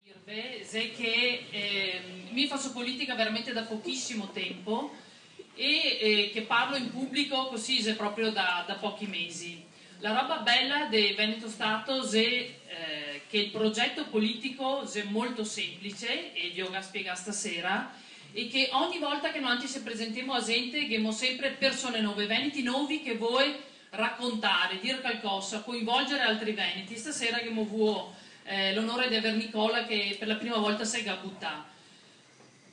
Che mi faccio politica veramente da pochissimo tempo e che parlo in pubblico così proprio da pochi mesi. La roba bella del Veneto Stato è che il progetto politico è molto semplice e vi ho spiegato stasera, e che ogni volta che noi ci presentiamo a gente abbiamo sempre persone nuove, veneti nuovi che vuoi raccontare, dire qualcosa, coinvolgere altri veneti. Stasera abbiamo avuto l'onore di avere Nicola che per la prima volta si è buttato.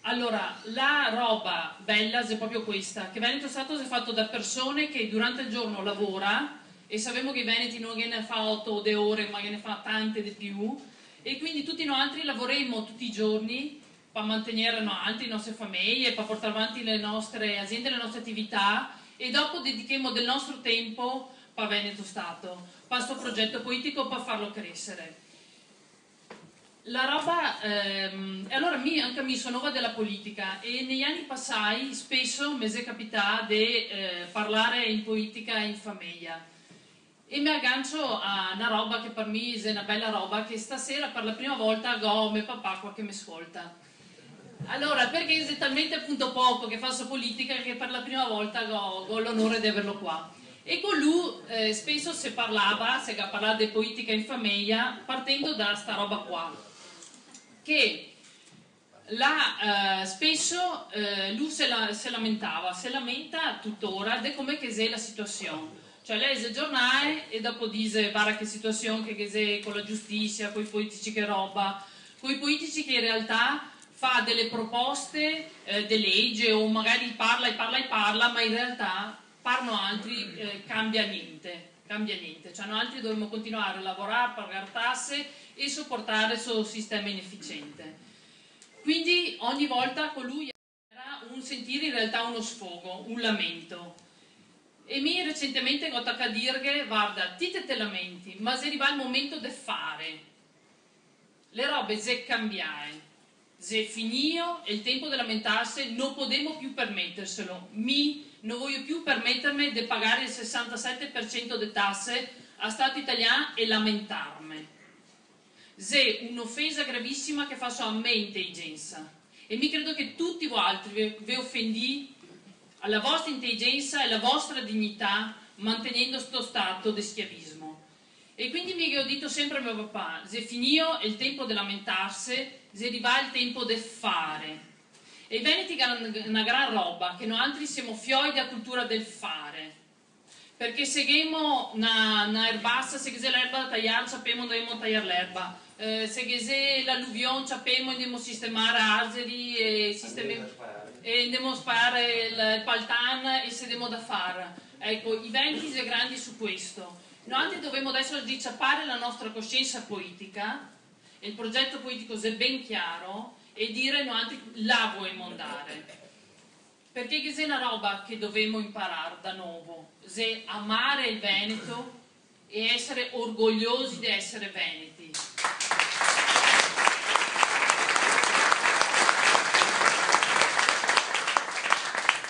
Allora, la roba bella è proprio questa, che Veneto Stato è fatto da persone che durante il giorno lavora, e sappiamo che i veneti non ne fa 8 ore, ma ne fa tante di più, e quindi tutti noi altri lavoriamo tutti i giorni per mantenere le nostre famiglie, per portare avanti le nostre aziende, le nostre attività, e dopo dedichiamo del nostro tempo per Veneto Stato, per questo progetto politico, per farlo crescere. La roba, allora anche mi sono nuova della politica, e negli anni passati spesso mi è capitato di parlare in politica in famiglia, e mi aggancio a una roba che per me è una bella roba, che stasera per la prima volta ho mio papà qua che mi ascolta. Allora, perché è talmente appunto poco che faccio politica che per la prima volta ho l'onore di averlo qua. E con lui spesso si parlava di politica in famiglia partendo da sta roba qua, che spesso lui si lamenta tuttora di come è la situazione. Cioè lei si giornale e dopo dice guarda che situazione che è con la giustizia, con i politici che roba, con i politici che in realtà fa delle proposte di legge, o magari parla, ma in realtà parlano altri, cambia niente. Cioè noi altri dobbiamo continuare a lavorare, pagare tasse e sopportare il suo sistema inefficiente. Quindi ogni volta con lui era un sentire in realtà uno sfogo, un lamento. E mi recentemente ho toccato a dire, guarda, te lamenti, ma se arriva il momento di fare, le robe se cambiare, se finito il tempo di lamentarsi, non potremo più permetterselo. Non voglio più permettermi di pagare il 67% di tasse a Stato italiano e lamentarmi. È un'offesa gravissima che faccio a me intelligenza, e mi credo che tutti voi altri vi offendi alla vostra intelligenza e alla vostra dignità mantenendo questo stato di schiavismo. E quindi mi ho detto sempre a mio papà, se finito il tempo di lamentarsi, se arriva il tempo di fare. E i veneti hanno una gran roba, che noi altri siamo fioi della cultura del fare. Perché se abbiamo una erbassa, se c'è l'erba da tagliare, sappiamo dove dobbiamo tagliare l'erba. Se c'è l'alluvione, sappiamo dobbiamo sistemare alberi e dobbiamo sparare il paltan e se dobbiamo da fare. Ecco, i veneti sono grandi su questo. Noi dobbiamo adesso ricciappare la nostra coscienza politica, il progetto politico è ben chiaro, e dire noi la vogliamo andare. Perché è una roba che dobbiamo imparare da nuovo, è amare il Veneto e essere orgogliosi di essere veneti.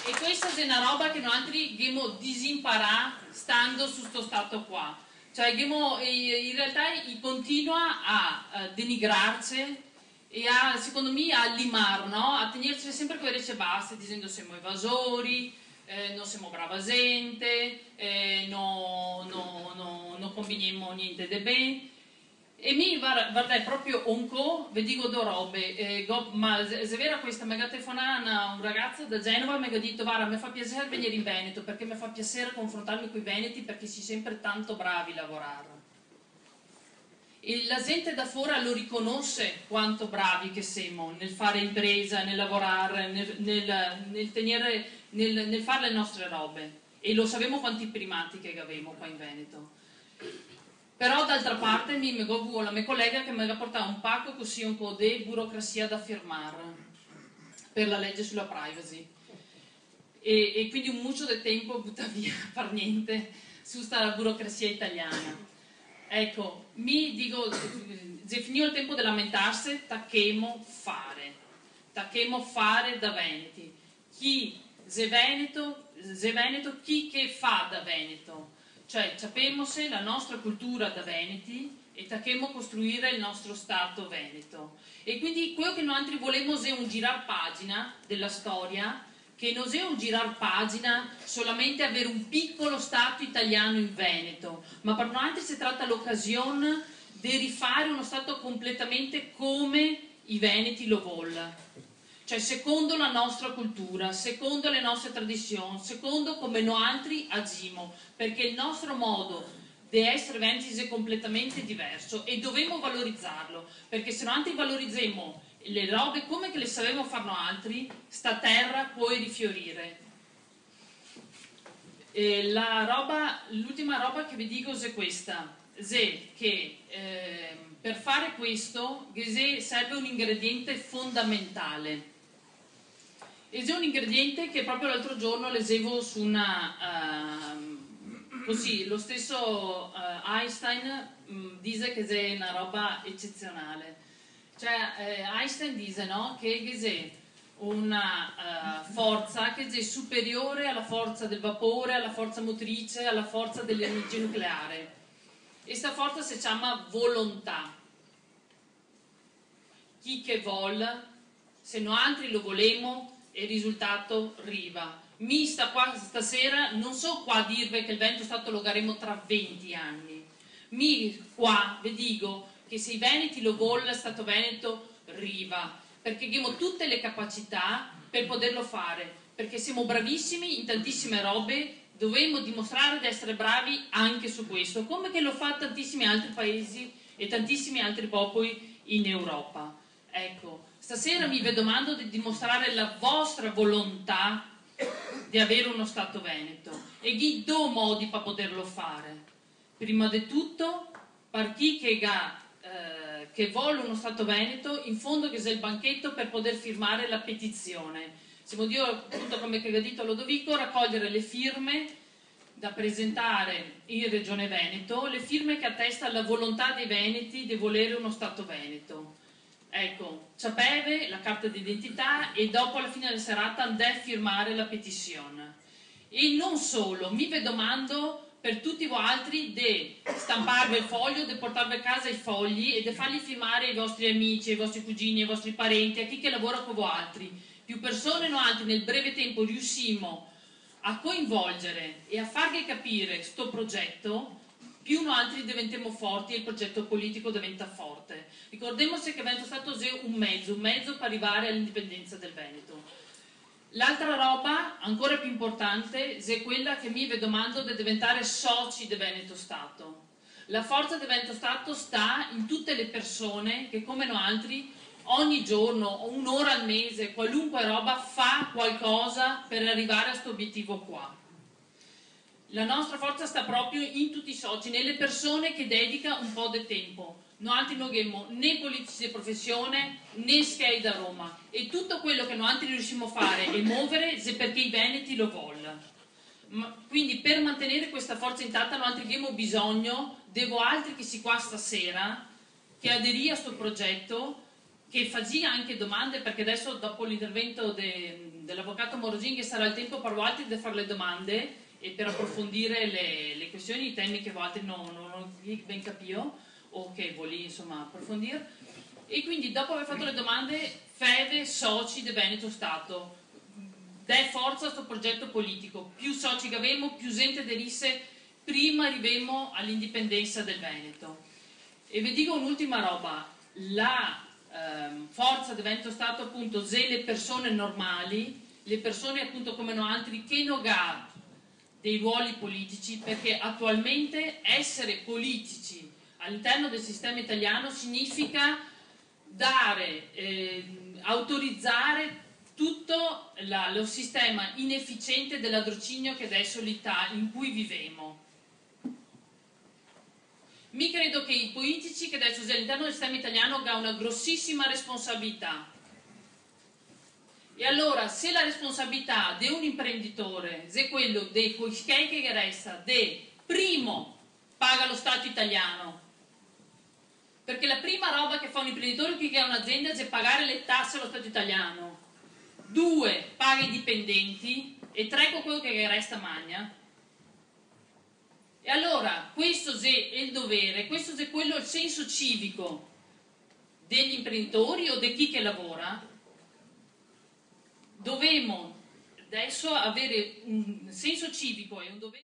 E questa è una roba che noi dobbiamo disimparato stando su questo stato qua. Cioè in realtà continua a denigrarci e secondo me a limare, no? A tenerci sempre quelle rece basse dicendo siamo evasori, non siamo brava gente, non combiniamo niente di bene. E mi guarda proprio un po', vi dico due robe, ma se è vera questa, mi ha telefonato un ragazzo da Genova e mi ha detto guarda, mi fa piacere venire in Veneto perché mi fa piacere confrontarmi con i veneti perché si sempre tanto bravi a lavorare. E la gente da fuori lo riconosce quanto bravi che siamo nel fare impresa, nel lavorare, nel fare le nostre robe, e lo sappiamo quanti primati che abbiamo qua in Veneto. Però d'altra parte mi ho la mia collega che mi ha portato un pacco così un po' di burocrazia da firmare per la legge sulla privacy, e quindi un muccio di tempo butta via per niente su questa burocrazia italiana. Ecco, mi dico, se finito il tempo di lamentarsi, tacchemo fare da veneti. Chi è Veneto, chi che fa da Veneto, cioè sappiamo se la nostra cultura da veneti e tacchemo costruire il nostro Stato veneto. E quindi quello che noi volevamo è un girar pagina della storia, che non è un girar pagina solamente avere un piccolo Stato italiano in Veneto, ma per noi si tratta l'occasione di rifare uno Stato completamente come i veneti lo vogliono, cioè secondo la nostra cultura, secondo le nostre tradizioni, secondo come noi altri agimo, perché il nostro modo di essere veneti è completamente diverso e dobbiamo valorizzarlo, perché se noi valorizziamo le robe come che le sapevamo farno altri, sta terra può rifiorire. L'ultima roba che vi dico è questa, è che per fare questo serve un ingrediente fondamentale. Ed è un ingrediente che proprio l'altro giorno leggevo su una... così, lo stesso Einstein dice che è una roba eccezionale. Cioè Einstein dice, no, che è una forza che è superiore alla forza del vapore, alla forza motrice, alla forza dell'energia nucleare. E questa forza si chiama volontà. Chi che vuole, se noi altri lo volemo, il risultato arriva. Mi sta qua stasera, non so qua dirvi che il Veneto Stato lo garemo tra 20 anni. Mi qua vi dico che se i veneti lo vogliono, Stato Veneto arriva, perché abbiamo tutte le capacità per poterlo fare, perché siamo bravissimi in tantissime robe, dovremmo dimostrare di essere bravi anche su questo, come che lo fa tantissimi altri paesi e tantissimi altri popoli in Europa. Ecco, stasera mi domando di dimostrare la vostra volontà di avere uno Stato Veneto e vi do modi per poterlo fare. Prima di tutto, per chi che vuole uno Stato Veneto, in fondo che c'è il banchetto per poter firmare la petizione. Siamo io, appunto, come che ha detto Lodovico, raccogliere le firme da presentare in Regione Veneto, le firme che attestano la volontà dei veneti di volere uno Stato Veneto. Ecco, sapere la carta d'identità e dopo alla fine della serata andare a firmare la petizione. E non solo, mi domando per tutti voi altri di stamparvi il foglio, di portarvi a casa i fogli e di farli firmare ai vostri amici, ai vostri cugini, ai vostri parenti, a chi che lavora con voi altri. Più persone noi altri nel breve tempo riuscimo a coinvolgere e a farvi capire questo progetto, più noi altri diventiamo forti e il progetto politico diventa forte. Ricordiamoci che Veneto Stato è un mezzo per arrivare all'indipendenza del Veneto. L'altra roba, ancora più importante, è quella che mi domando di diventare soci di Veneto Stato. La forza di Veneto Stato sta in tutte le persone che, come noi altri, ogni giorno o un'ora al mese, qualunque roba, fa qualcosa per arrivare a questo obiettivo qua. La nostra forza sta proprio in tutti i soci, nelle persone che dedica un po' di tempo. Noi altri non abbiamo né politici di professione né schei da Roma e tutto quello che noi altri riusciamo a fare e muovere è perché i veneti lo vogliono. Quindi per mantenere questa forza intatta noi altri abbiamo bisogno di voi altri che si qua stasera, che aderì a questo progetto, che faccia anche domande, perché adesso dopo l'intervento dell'avvocato Morosinghi sarà il tempo per voi altri di fare le domande e per approfondire le questioni, i temi che voi altri non ben capito o che volete insomma approfondire. E quindi dopo aver fatto le domande, fede soci di Veneto Stato, dai forza a questo progetto politico, più soci che avemo, più gente aderisse, prima arriviamo all'indipendenza del Veneto. E vi dico un'ultima roba, la forza di Veneto Stato appunto se le persone normali, le persone appunto come noi altri che non ha dei ruoli politici, perché attualmente essere politici all'interno del sistema italiano significa dare, autorizzare tutto lo sistema inefficiente del ladrocinio che adesso l'Italia in cui viviamo. Mi credo che i politici che adesso all'interno del sistema italiano hanno una grossissima responsabilità. E allora, se la responsabilità di un imprenditore è quello dei coischei che resta, primo, paga lo Stato italiano, perché la prima roba che fa un imprenditore che ha un'azienda è pagare le tasse allo Stato italiano, 2, paga i dipendenti e 3, con quello che resta magna. E allora questo è il dovere, questo è quello il senso civico degli imprenditori o di chi che lavora. Dobbiamo adesso avere un senso civico e un dovere.